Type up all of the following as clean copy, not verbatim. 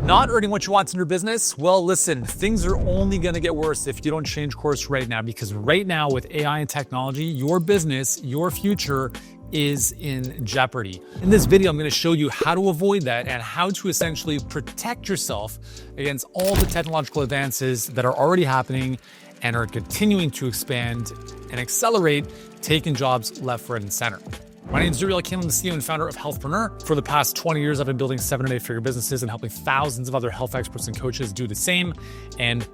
Not earning what you want in your business? Well, listen, things are only going to get worse if you don't change course right now, because right now with AI and technology, your business, your future is in jeopardy. In this video, I'm going to show you how to avoid that and how to essentially protect yourself against all the technological advances that are already happening and are continuing to expand and accelerate, taking jobs left, right, and center. My name is acumen, the CEO and founder of Healthpreneur. For the past 20 years, I've been building 7- and 8-figure businesses and helping thousands of other health experts and coaches do the same. And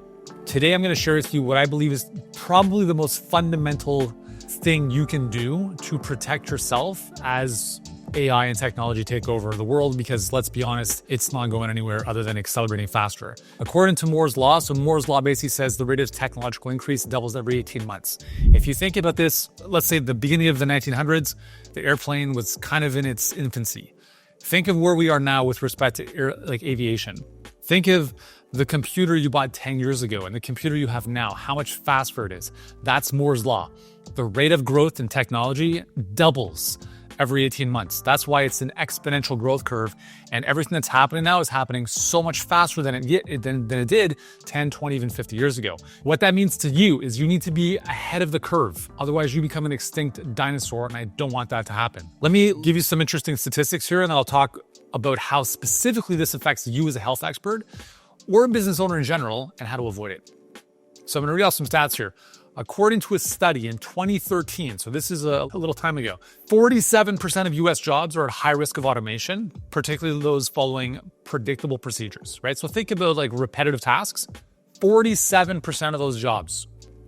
today I'm going to share with you what I believe is probably the most fundamental thing you can do to protect yourself as AI and technology take over the world, because let's be honest, it's not going anywhere other than accelerating faster. According to Moore's Law, so Moore's Law basically says the rate of technological increase doubles every 18 months. If you think about this, let's say the beginning of the 1900s, the airplane was kind of in its infancy. Think of where we are now with respect to aviation. Think of the computer you bought 10 years ago and the computer you have now, how much faster it is. That's Moore's Law. The rate of growth in technology doubles every 18 months. That's why it's an exponential growth curve, and everything that's happening now is happening so much faster than it did 10, 20, even 50 years ago. What that means to you is you need to be ahead of the curve. Otherwise, you become an extinct dinosaur, and I don't want that to happen. Let me give you some interesting statistics here, and then I'll talk about how specifically this affects you as a health expert or a business owner in general and how to avoid it. So I'm going to read off some stats here. According to a study in 2013, so this is a little time ago, 47% of US jobs are at high risk of automation, particularly those following predictable procedures, right? So think about like repetitive tasks. 47% of those jobs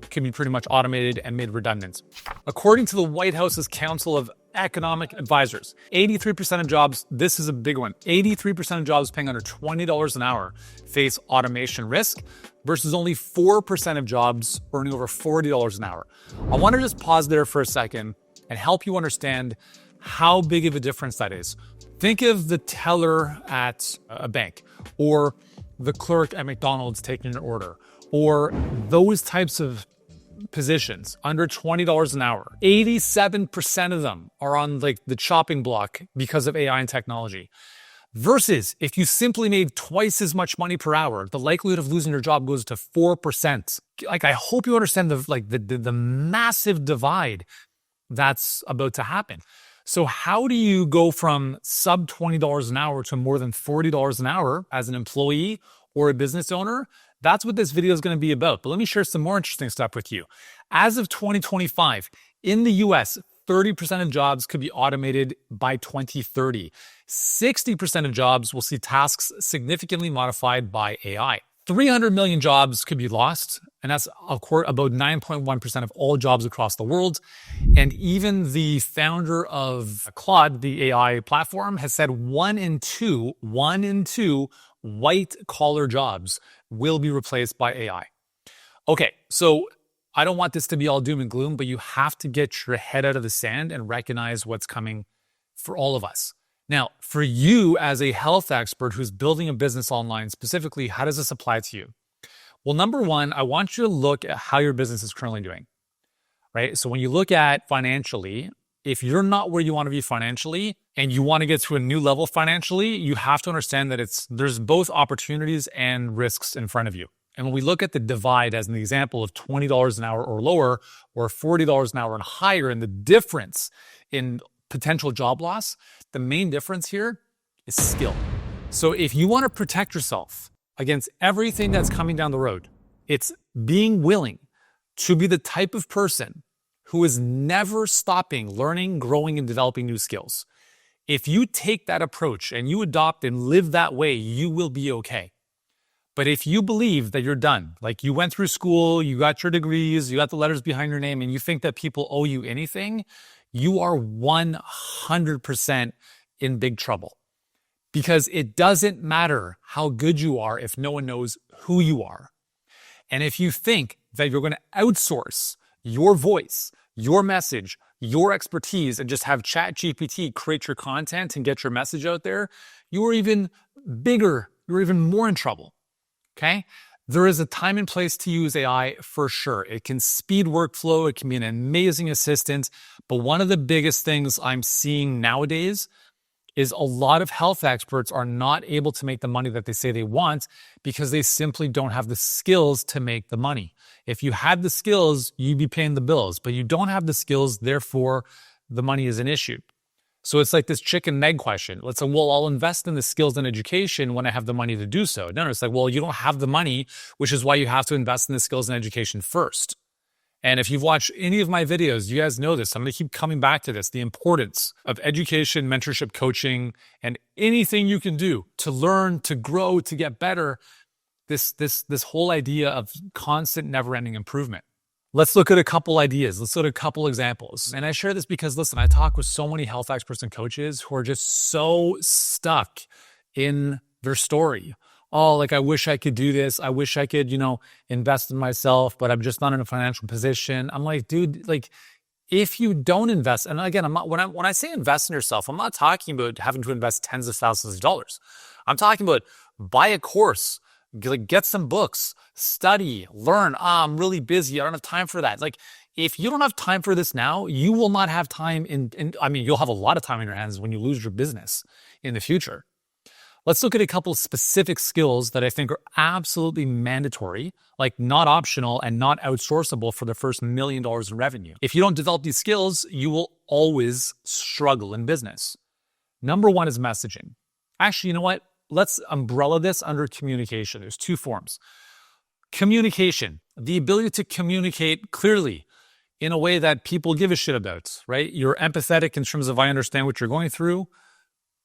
can be pretty much automated and made redundant. According to the White House's Council of Economic Advisors, 83% of jobs, this is a big one, 83% of jobs paying under $20 an hour face automation risk versus only 4% of jobs earning over $40 an hour. I want to just pause there for a second and help you understand how big of a difference that is. Think of the teller at a bank, or the clerk at McDonald's taking an order, or those types of positions under $20 an hour. 87% of them are on like the chopping block because of AI and technology. Versus if you simply made twice as much money per hour, the likelihood of losing your job goes to 4%. Like, I hope you understand the massive divide that's about to happen. So how do you go from sub $20 an hour to more than $40 an hour as an employee or a business owner? That's what this video is going to be about. But let me share some more interesting stuff with you. As of 2025, in the US, 30% of jobs could be automated by 2030. 60% of jobs will see tasks significantly modified by AI. 300 million jobs could be lost, and that's of course about 9.1% of all jobs across the world. And even the founder of Claude, the AI platform, has said 1 in 2 white-collar jobs will be replaced by AI. Okay, so I don't want this to be all doom and gloom, but you have to get your head out of the sand and recognize what's coming for all of us. Now, for you as a health expert who's building a business online, specifically, how does this apply to you? Well, number one, I want you to look at how your business is currently doing, right? So when you look at financially, if you're not where you want to be financially and you want to get to a new level financially, you have to understand that there's both opportunities and risks in front of you. And when we look at the divide as an example of $20 an hour or lower, or $40 an hour and higher, and the difference in potential job loss, the main difference here is skill. So if you want to protect yourself against everything that's coming down the road, it's being willing to be the type of person who is never stopping learning, growing, and developing new skills. If you take that approach and you adopt and live that way, you will be okay. But if you believe that you're done, like you went through school, you got your degrees, you got the letters behind your name, and you think that people owe you anything, you are 100% in big trouble. Because it doesn't matter how good you are if no one knows who you are. And if you think that you're going to outsource your voice, your message, your expertise, and just have ChatGPT create your content and get your message out there, you are even bigger, you're even more in trouble. Okay? There is a time and place to use AI for sure. It can speed workflow. It can be an amazing assistant. But one of the biggest things I'm seeing nowadays is a lot of health experts are not able to make the money that they say they want because they simply don't have the skills to make the money. If you had the skills, you'd be paying the bills, but you don't have the skills, therefore the money is an issue. So it's like this chicken and egg question. Let's say, well, I'll invest in the skills and education when I have the money to do so. No, it's like, well, you don't have the money, which is why you have to invest in the skills and education first. And if you've watched any of my videos, you guys know this. I'm going to keep coming back to this, the importance of education, mentorship, coaching, and anything you can do to learn, to grow, to get better. This whole idea of constant, never-ending improvement. Let's look at a couple ideas. Let's look at a couple examples. And I share this because, listen, I talk with so many health experts and coaches who are just so stuck in their story. Oh, like, I wish I could do this. I wish I could, invest in myself, but I'm just not in a financial position. I'm like, dude, like, if you don't invest, and again, when I say invest in yourself, I'm not talking about having to invest tens of thousands of dollars. I'm talking about buy a course, get some books, study, learn. I'm really busy. I don't have time for that. Like, if you don't have time for this now, you will not have time you'll have a lot of time in your hands when you lose your business in the future. Let's look at a couple of specific skills that I think are absolutely mandatory, like not optional and not outsourceable for the first $1 million in revenue. If you don't develop these skills, you will always struggle in business. Number one is messaging. Actually, you know what? Let's umbrella this under communication. There's two forms. Communication, the ability to communicate clearly in a way that people give a shit about, right? You're empathetic in terms of I understand what you're going through,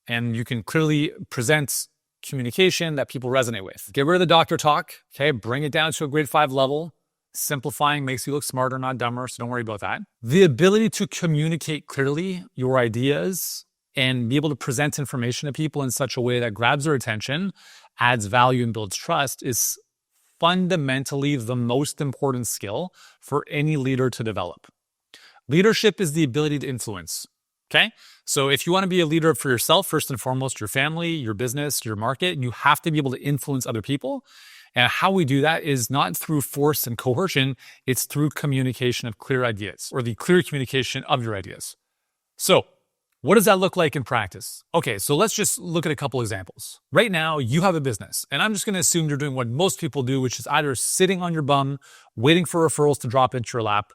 and you can clearly present communication that people resonate with. Get rid of the doctor talk, okay? Bring it down to a grade 5 level. Simplifying makes you look smarter, not dumber, so don't worry about that. The ability to communicate clearly your ideas and be able to present information to people in such a way that grabs their attention, adds value, and builds trust is fundamentally the most important skill for any leader to develop. Leadership is the ability to influence. Okay. So if you want to be a leader for yourself, first and foremost, your family, your business, your market, you have to be able to influence other people. And how we do that is not through force and coercion. It's through communication of clear ideas, or the clear communication of your ideas. So what does that look like in practice? Okay, so let's just look at a couple examples. Right now, you have a business, and I'm just going to assume you're doing what most people do, which is either sitting on your bum, waiting for referrals to drop into your lap.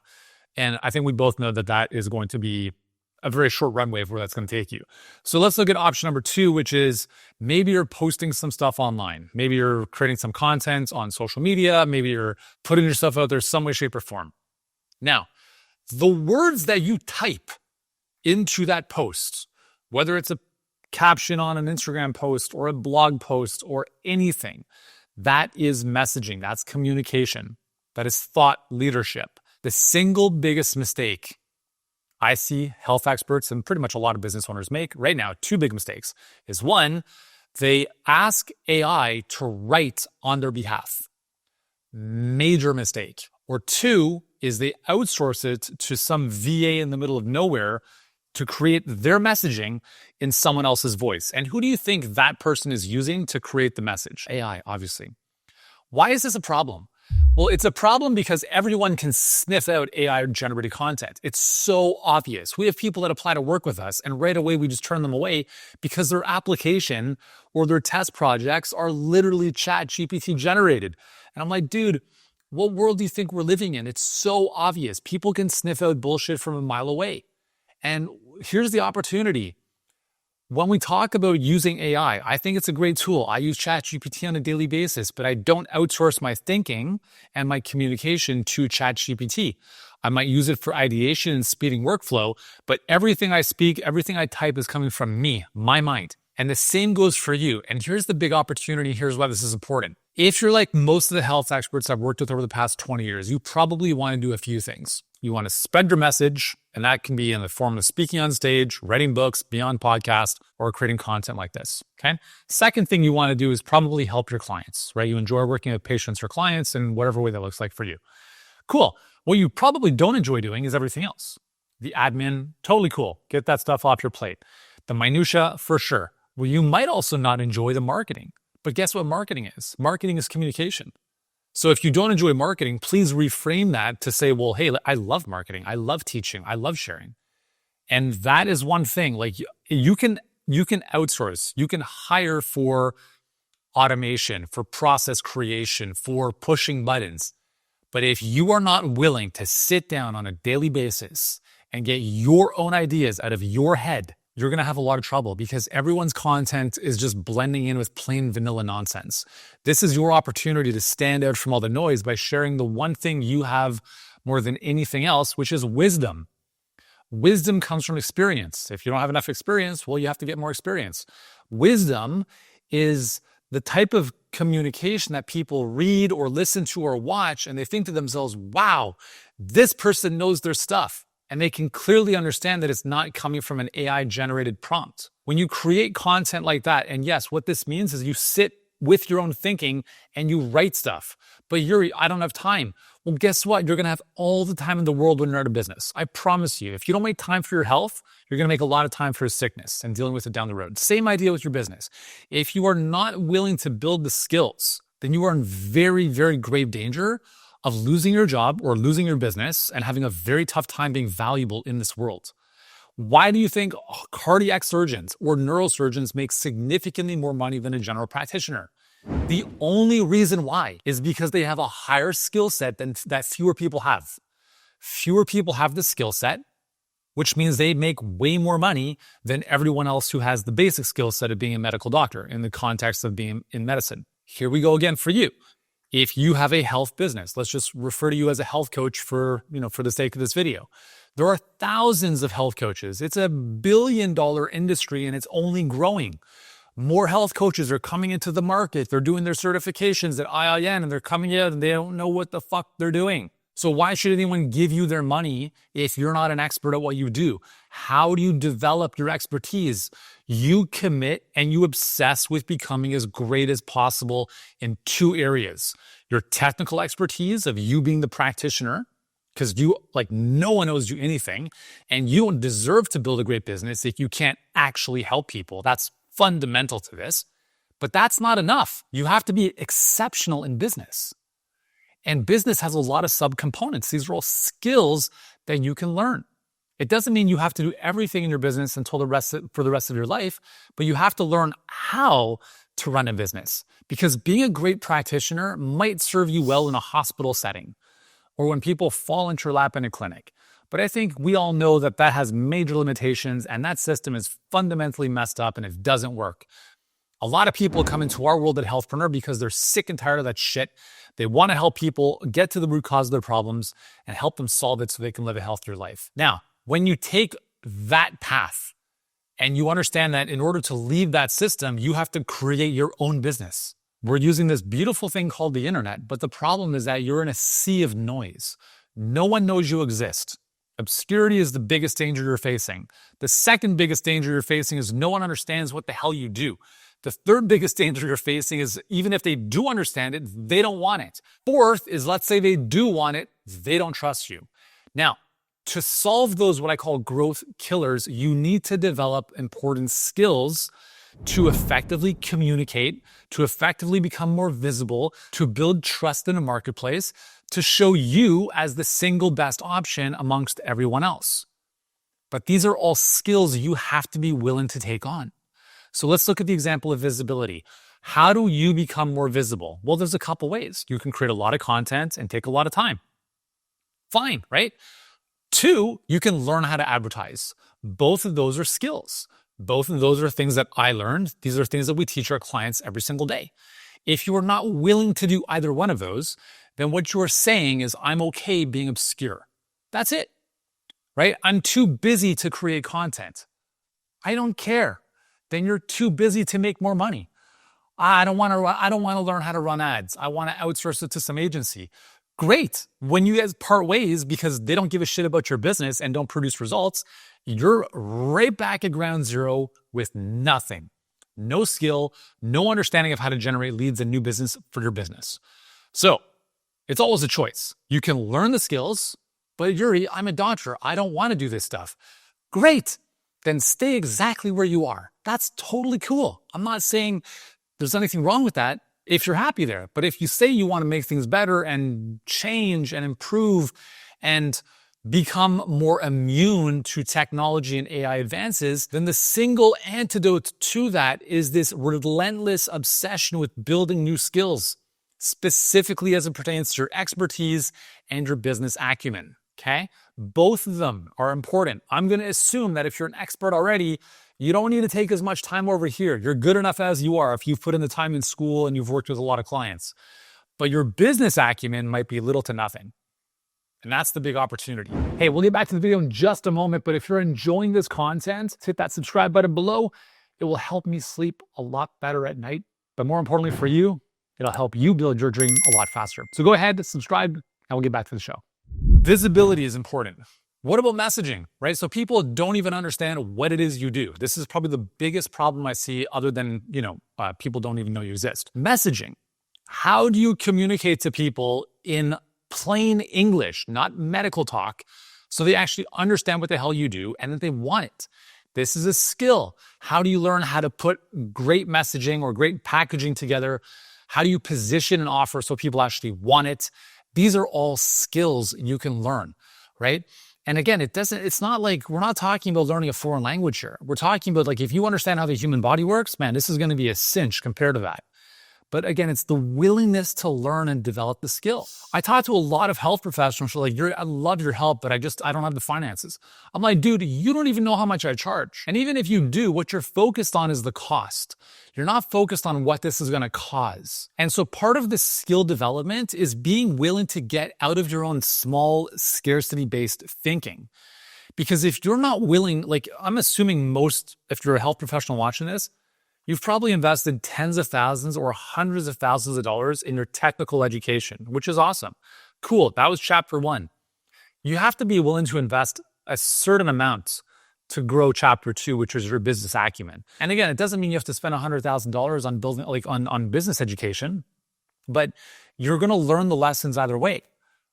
And I think we both know that that is going to be a very short runway of where that's going to take you. So let's look at option number 2, which is maybe you're posting some stuff online. Maybe you're creating some content on social media. Maybe you're putting yourself out there some way, shape, or form. Now, the words that you type into that post, whether it's a caption on an Instagram post or a blog post or anything, that is messaging. That's communication. That is thought leadership. The single biggest mistake I see health experts and pretty much a lot of business owners make right now, 2 big mistakes, is 1, they ask AI to write on their behalf. Major mistake. Or 2 is they outsource it to some VA in the middle of nowhere to create their messaging in someone else's voice. And who do you think that person is using to create the message? AI, obviously. Why is this a problem? Well, it's a problem because everyone can sniff out AI-generated content. It's so obvious. We have people that apply to work with us, and right away we just turn them away because their application or their test projects are literally ChatGPT generated. And I'm like, dude, what world do you think we're living in? It's so obvious. People can sniff out bullshit from a mile away. And here's the opportunity. When we talk about using AI, I think it's a great tool. I use ChatGPT on a daily basis, but I don't outsource my thinking and my communication to ChatGPT. I might use it for ideation and speeding workflow, but everything I speak, everything I type is coming from me, my mind. And the same goes for you. And here's the big opportunity. Here's why this is important. If you're like most of the health experts I've worked with over the past 20 years, you probably want to do a few things. You want to spread your message, and that can be in the form of speaking on stage, writing books, beyond podcast, or creating content like this, okay? Second thing you want to do is probably help your clients, right? You enjoy working with patients or clients in whatever way that looks like for you. Cool. What you probably don't enjoy doing is everything else. The admin, totally cool. Get that stuff off your plate. The minutia, for sure. Well, you might also not enjoy the marketing. But guess what marketing is? Marketing is communication. So if you don't enjoy marketing, please reframe that to say, well, hey, I love marketing. I love teaching. I love sharing. And that is one thing. Like, you can You can outsource, you can hire for automation, for process creation, for pushing buttons. But if you are not willing to sit down on a daily basis and get your own ideas out of your head, you're going to have a lot of trouble because everyone's content is just blending in with plain vanilla nonsense. This is your opportunity to stand out from all the noise by sharing the one thing you have more than anything else, which is wisdom. Wisdom comes from experience. If you don't have enough experience, well, you have to get more experience. Wisdom is the type of communication that people read or listen to or watch, and they think to themselves, wow, this person knows their stuff. And they can clearly understand that it's not coming from an AI-generated prompt. When you create content like that, and yes, what this means is you sit with your own thinking and you write stuff. But Yuri, I don't have time. Well, guess what? You're going to have all the time in the world when you're out of business. I promise you, if you don't make time for your health, you're going to make a lot of time for your sickness and dealing with it down the road. Same idea with your business. If you are not willing to build the skills, then you are in very, very grave danger of losing your job or losing your business and having a very tough time being valuable in this world. Why do you think cardiac surgeons or neurosurgeons make significantly more money than a general practitioner? The only reason why is because they have a higher skill set than that fewer people have. Fewer people have the skill set, which means they make way more money than everyone else who has the basic skill set of being a medical doctor in the context of being in medicine. Here we go again for you. If you have a health business, let's just refer to you as a health coach for the sake of this video. There are thousands of health coaches. It's a billion-dollar industry and it's only growing. More health coaches are coming into the market. They're doing their certifications at IIN and they're coming out and they don't know what the fuck they're doing. So why should anyone give you their money if you're not an expert at what you do? How do you develop your expertise? You commit and you obsess with becoming as great as possible in two areas. Your technical expertise of you being the practitioner, because no one owes you anything, and you don't deserve to build a great business if you can't actually help people. That's fundamental to this. But that's not enough. You have to be exceptional in business. And business has a lot of subcomponents. These are all skills that you can learn. It doesn't mean you have to do everything in your business for the rest of your life, but you have to learn how to run a business. Because being a great practitioner might serve you well in a hospital setting or when people fall into your lap in a clinic. But I think we all know that that has major limitations and that system is fundamentally messed up and it doesn't work. A lot of people come into our world at Healthpreneur because they're sick and tired of that shit. They want to help people get to the root cause of their problems and help them solve it so they can live a healthier life. Now, when you take that path and you understand that in order to leave that system, you have to create your own business. We're using this beautiful thing called the internet, but the problem is that you're in a sea of noise. No one knows you exist. Obscurity is the biggest danger you're facing. The second biggest danger you're facing is no one understands what the hell you do. The third biggest danger you're facing is even if they do understand it, they don't want it. Fourth is, let's say they do want it, they don't trust you. Now, to solve those, what I call growth killers, you need to develop important skills to effectively communicate, to effectively become more visible, to build trust in a marketplace, to show you as the single best option amongst everyone else. But these are all skills you have to be willing to take on. So let's look at the example of visibility. How do you become more visible? Well, there's a couple ways. You can create a lot of content and take a lot of time. Fine, right? 2, you can learn how to advertise. Both of those are skills. Both of those are things that I learned. These are things that we teach our clients every single day. If you are not willing to do either one of those, then what you are saying is, I'm okay being obscure. That's it, right? I'm too busy to create content. I don't care. Then you're too busy to make more money. I don't want to learn how to run ads. I want to outsource it to some agency. Great. When you guys part ways because they don't give a shit about your business and don't produce results, you're right back at ground zero with nothing. No skill, no understanding of how to generate leads and new business for your business. So it's always a choice. You can learn the skills, but Yuri, I'm a doctor. I don't want to do this stuff. Great. Then stay exactly where you are. That's totally cool. I'm not saying there's anything wrong with that if you're happy there. But if you say you want to make things better and change and improve and become more immune to technology and AI advances, then the single antidote to that is this relentless obsession with building new skills, specifically as it pertains to your expertise and your business acumen, okay? Both of them are important. I'm going to assume that if you're an expert already, you don't need to take as much time over here. You're good enough as you are if you've put in the time in school and you've worked with a lot of clients. But your business acumen might be little to nothing. And that's the big opportunity. Hey, we'll get back to the video in just a moment, but if you're enjoying this content, hit that subscribe button below. It will help me sleep a lot better at night. But more importantly for you, it'll help you build your dream a lot faster. So go ahead, subscribe, and we'll get back to the show. Visibility is important. What about messaging, right? So people don't even understand what it is you do. This is probably the biggest problem I see, other than, people don't even know you exist. Messaging. How do you communicate to people in plain English, not medical talk, so they actually understand what the hell you do and that they want it? This is a skill. How do you learn how to put great messaging or great packaging together? How do you position an offer so people actually want it? These are all skills you can learn, right? And again, it's not like we're not talking about learning a foreign language here. We're talking about, like, if you understand how the human body works, man, this is going to be a cinch compared to that. But again, it's the willingness to learn and develop the skill. I talk to a lot of health professionals who are like, I love your help, but I don't have the finances. I'm like, dude, you don't even know how much I charge. And even if you do, what you're focused on is the cost. You're not focused on what this is going to cause. And so part of the skill development is being willing to get out of your own small scarcity-based thinking. Because if you're not willing, like, I'm assuming if you're a health professional watching this, you've probably invested tens of thousands or hundreds of thousands of dollars in your technical education, which is awesome. Cool. That was chapter 1. You have to be willing to invest a certain amount to grow chapter 2, which is your business acumen. And again, it doesn't mean you have to spend $100,000 on building, on business education, but you're going to learn the lessons either way,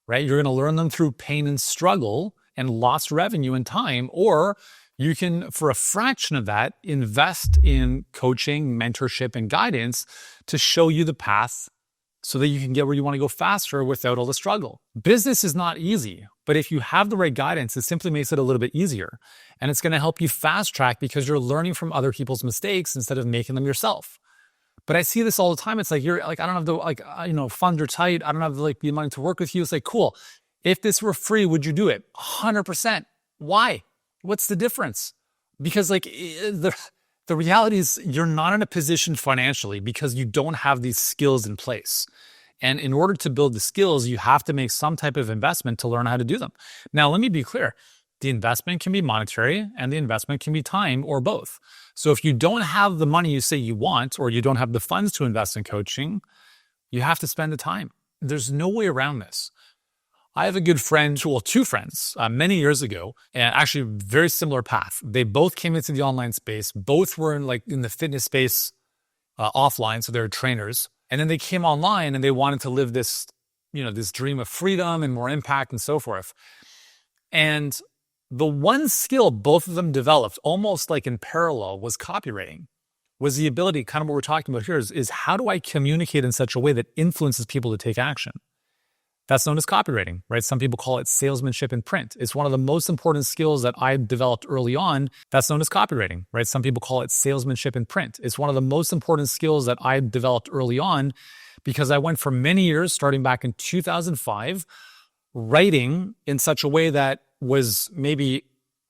right? You're going to learn them through pain and struggle and lost revenue and time, or you can, for a fraction of that, invest in coaching, mentorship, and guidance to show you the path so that you can get where you want to go faster without all the struggle. Business is not easy, but if you have the right guidance, it simply makes it a little bit easier. And it's going to help you fast track because you're learning from other people's mistakes instead of making them yourself. But I see this all the time. It's like, I don't have the, funds are tight. I don't have the money to work with you. It's like, cool. If this were free, would you do it? 100%. Why? What's the difference? Because the reality is you're not in a position financially because you don't have these skills in place. And in order to build the skills, you have to make some type of investment to learn how to do them. Now, let me be clear. The investment can be monetary and the investment can be time, or both. So if you don't have the money you say you want, or you don't have the funds to invest in coaching, you have to spend the time. There's no way around this. I have a good friend, two friends, many years ago, and actually very similar path. They both came into the online space. Both were in the fitness space offline, so they're trainers. And then they came online and they wanted to live this, this dream of freedom and more impact and so forth. And the one skill both of them developed, almost like in parallel, was copywriting. Was the ability, kind of what we're talking about here, is how do I communicate in such a way that influences people to take action? That's known as copywriting, right? Some people call it salesmanship in print. It's one of the most important skills that I developed early on. That's known as copywriting, right? Some people call it salesmanship in print. It's one of the most important skills that I developed early on because I went for many years, starting back in 2005, writing in such a way that was maybe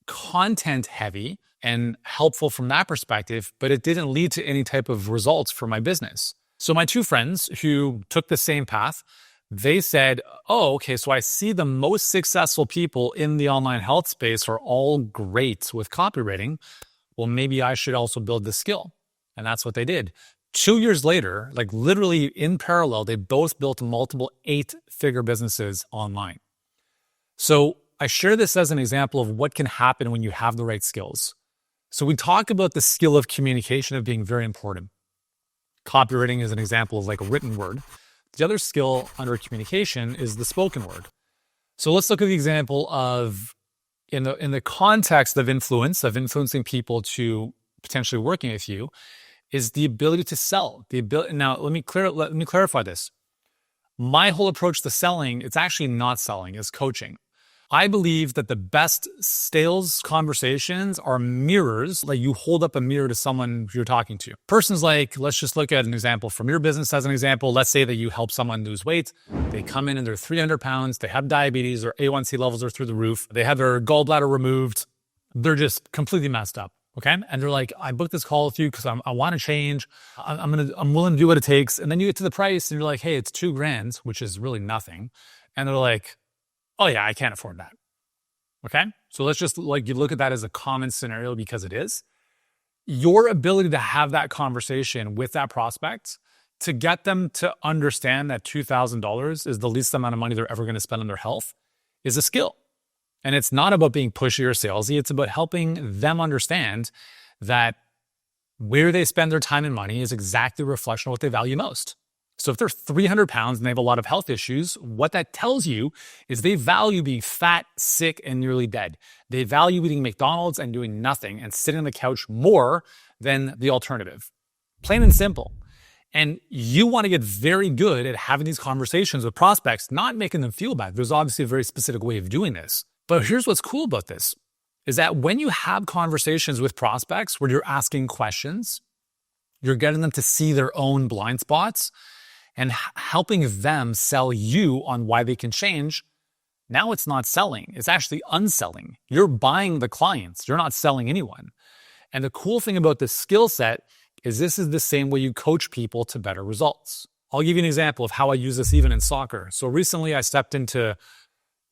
content heavy and helpful from that perspective, but it didn't lead to any type of results for my business. So my two friends who took the same path, they said, oh, okay, so I see the most successful people in the online health space are all great with copywriting. Well, maybe I should also build the skill. And that's what they did. 2 years later, literally in parallel, they both built multiple 8-figure businesses online. So I share this as an example of what can happen when you have the right skills. So we talk about the skill of communication of being very important. Copywriting is an example of a written word. The other skill under communication is the spoken word. So let's look at the example of, in the context of influencing people to potentially working with you, is the ability to sell. Now, let me clarify this. My whole approach to selling, it's actually not selling, it's coaching. I believe that the best sales conversations are mirrors. Like you hold up a mirror to someone you're talking to. Person's like, let's just look at an example from your business as an example. Let's say that you help someone lose weight. They come in and they're 300 pounds. They have diabetes. Their A1C levels are through the roof. They have their gallbladder removed. They're just completely messed up. Okay. And they're like, I booked this call with you because I want to change. I'm willing to do what it takes. And then you get to the price and you're like, hey, it's $2,000, which is really nothing. And they're like, oh yeah, I can't afford that. Okay. So let's just like, you look at that as a common scenario because it is. Your ability to have that conversation with that prospect to get them to understand that $2,000 is the least amount of money they're ever going to spend on their health is a skill. And it's not about being pushy or salesy. It's about helping them understand that where they spend their time and money is exactly a reflection of what they value most. So if they're 300 pounds and they have a lot of health issues, what that tells you is they value being fat, sick, and nearly dead. They value eating McDonald's and doing nothing and sitting on the couch more than the alternative. Plain and simple. And you want to get very good at having these conversations with prospects, not making them feel bad. There's obviously a very specific way of doing this. But here's what's cool about this, is that when you have conversations with prospects where you're asking questions, you're getting them to see their own blind spots and helping them sell you on why they can change. Now it's not selling, it's actually unselling. You're buying the clients, you're not selling anyone. And the cool thing about this skill set is this is the same way you coach people to better results. I'll give you an example of how I use this even in soccer. So recently I stepped into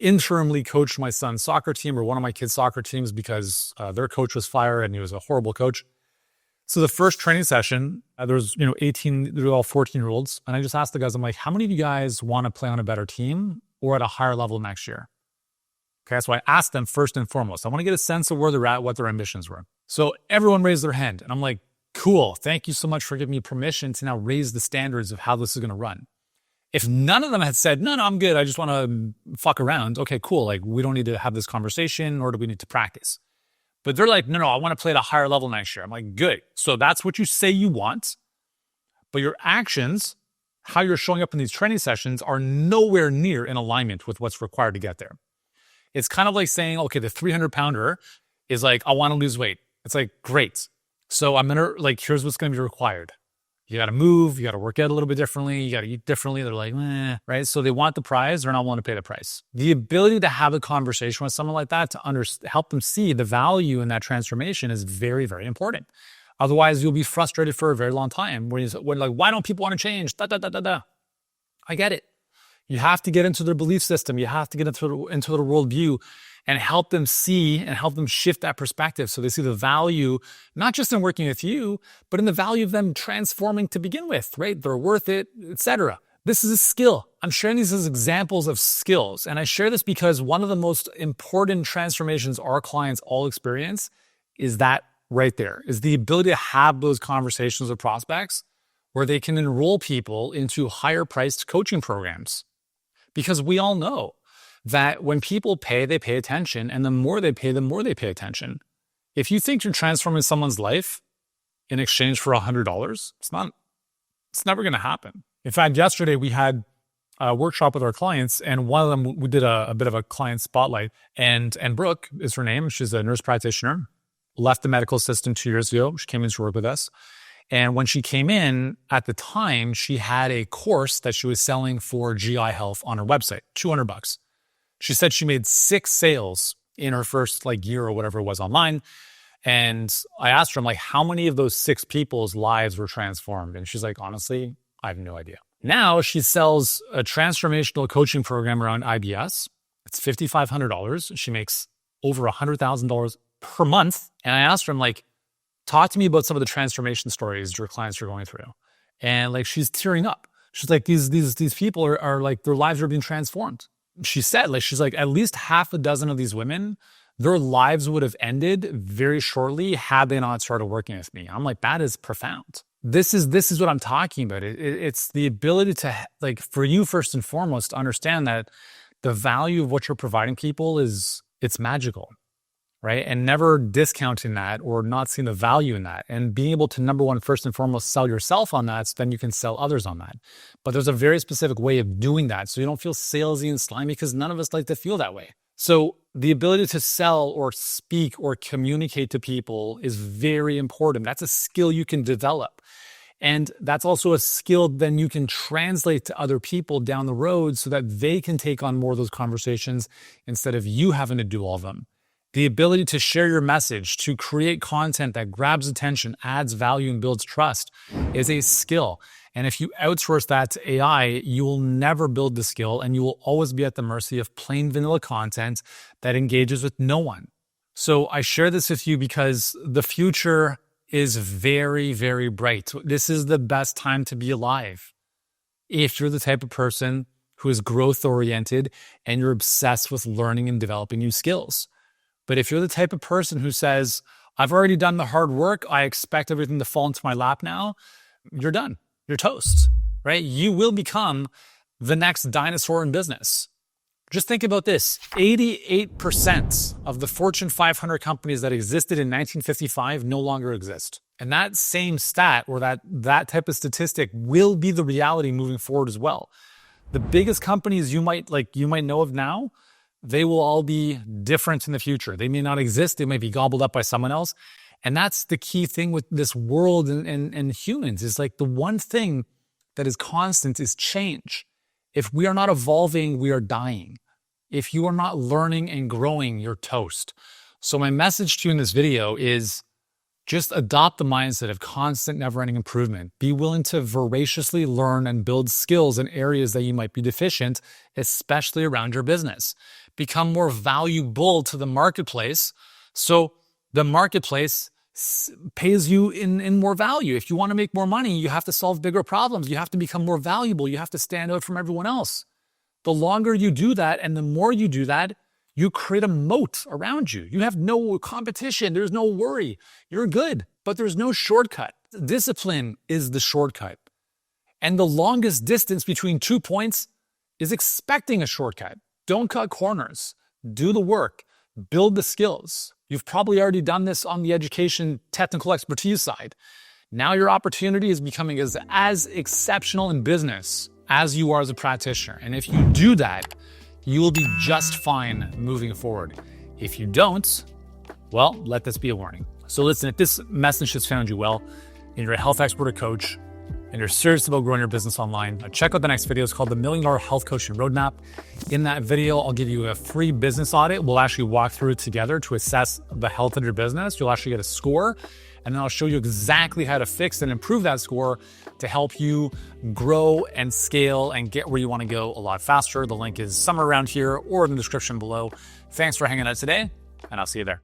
interimly coached my son's soccer team or one of my kids' soccer teams because their coach was fired and he was a horrible coach. So the first training session, there was 18, they were all 14-year-olds. And I just asked the guys, I'm like, how many of you guys want to play on a better team or at a higher level next year? Okay, so I asked them first and foremost. I want to get a sense of where they're at, what their ambitions were. So everyone raised their hand. And I'm like, cool, thank you so much for giving me permission to now raise the standards of how this is going to run. If none of them had said, no, I'm good, I just want to fuck around. Okay, cool. Like we don't need to have this conversation or do we need to practice? But they're like, no, I want to play at a higher level next year. I'm like, good. So that's what you say you want. But your actions, how you're showing up in these training sessions are nowhere near in alignment with what's required to get there. It's kind of like saying, okay, the 300-pounder is like, I want to lose weight. It's like, great. So here's what's going to be required. You got to move, you got to work out a little bit differently, you got to eat differently. They're like, right? So they want the prize, they're not willing to pay the price. The ability to have a conversation with someone like that to help them see the value in that transformation is very, very important. Otherwise, you'll be frustrated for a very long time when like, why don't people want to change? I get it. You have to get into their belief system. You have to get into their worldview and help them see and help them shift that perspective so they see the value, not just in working with you, but in the value of them transforming to begin with, right? They're worth it, etc. This is a skill. I'm sharing these as examples of skills. And I share this because one of the most important transformations our clients all experience is that right there, is the ability to have those conversations with prospects where they can enroll people into higher priced coaching programs. Because we all know that when people pay, they pay attention. And the more they pay, the more they pay attention. If you think you're transforming someone's life in exchange for $100, it's never going to happen. In fact, yesterday we had a workshop with our clients and one of them, we did a bit of a client spotlight and Brooke is her name. She's a nurse practitioner, left the medical assistant 2 years ago. She came in to work with us. And when she came in, at the time, she had a course that she was selling for GI health on her website, $200. She said she made 6 sales in her first year or whatever it was online. And I asked her, I'm like, how many of those 6 people's lives were transformed? And she's like, honestly, I have no idea. Now she sells a transformational coaching program around IBS. It's $5,500. She makes over $100,000 per month. And I asked her, I'm like, talk to me about some of the transformation stories your clients are going through. And she's tearing up. She's like, these people are like, their lives are being transformed. She said, she's like, at least half a dozen of these women, their lives would have ended very shortly had they not started working with me. I'm like, that is profound. This is what I'm talking about. It's the ability to, for you first and foremost, to understand that the value of what you're providing people it's magical. Right? And never discounting that or not seeing the value in that and being able to, number one, first and foremost, sell yourself on that, so then you can sell others on that. But there's a very specific way of doing that. So you don't feel salesy and slimy because none of us like to feel that way. So the ability to sell or speak or communicate to people is very important. That's a skill you can develop. And that's also a skill then you can translate to other people down the road so that they can take on more of those conversations instead of you having to do all of them. The ability to share your message, to create content that grabs attention, adds value, and builds trust is a skill. And if you outsource that to AI, you will never build the skill and you will always be at the mercy of plain vanilla content that engages with no one. So I share this with you because the future is very, very bright. This is the best time to be alive. If you're the type of person who is growth oriented and you're obsessed with learning and developing new skills. But if you're the type of person who says, I've already done the hard work, I expect everything to fall into my lap now, you're done. You're toast, right? You will become the next dinosaur in business. Just think about this. 88% of the Fortune 500 companies that existed in 1955 no longer exist. And that same stat or that type of statistic will be the reality moving forward as well. The biggest companies you might know of now, they will all be different in the future. They may not exist. They might be gobbled up by someone else. And that's the key thing with this world and humans is like the one thing that is constant is change. If we are not evolving, we are dying. If you are not learning and growing, you're toast. So my message to you in this video is just adopt the mindset of constant, never-ending improvement. Be willing to voraciously learn and build skills in areas that you might be deficient, especially around your business. Become more valuable to the marketplace. So the marketplace pays you in more value. If you want to make more money, you have to solve bigger problems. You have to become more valuable. You have to stand out from everyone else. The longer you do that and the more you do that, you create a moat around you. You have no competition. There's no worry. You're good, but there's no shortcut. Discipline is the shortcut. And the longest distance between 2 points is expecting a shortcut. Don't cut corners. Do the work. Build the skills. You've probably already done this on the education technical expertise side. Now your opportunity is becoming as exceptional in business as you are as a practitioner. And if you do that, you will be just fine moving forward. If you don't, well, let this be a warning. So listen, if this message has found you well, and you're a health expert or coach, and you're serious about growing your business online, check out the next video. It's called the $1 Million Health Coaching Roadmap. In that video, I'll give you a free business audit. We'll actually walk through it together to assess the health of your business. You'll actually get a score, and then I'll show you exactly how to fix and improve that score to help you grow and scale and get where you want to go a lot faster. The link is somewhere around here or in the description below. Thanks for hanging out today, and I'll see you there.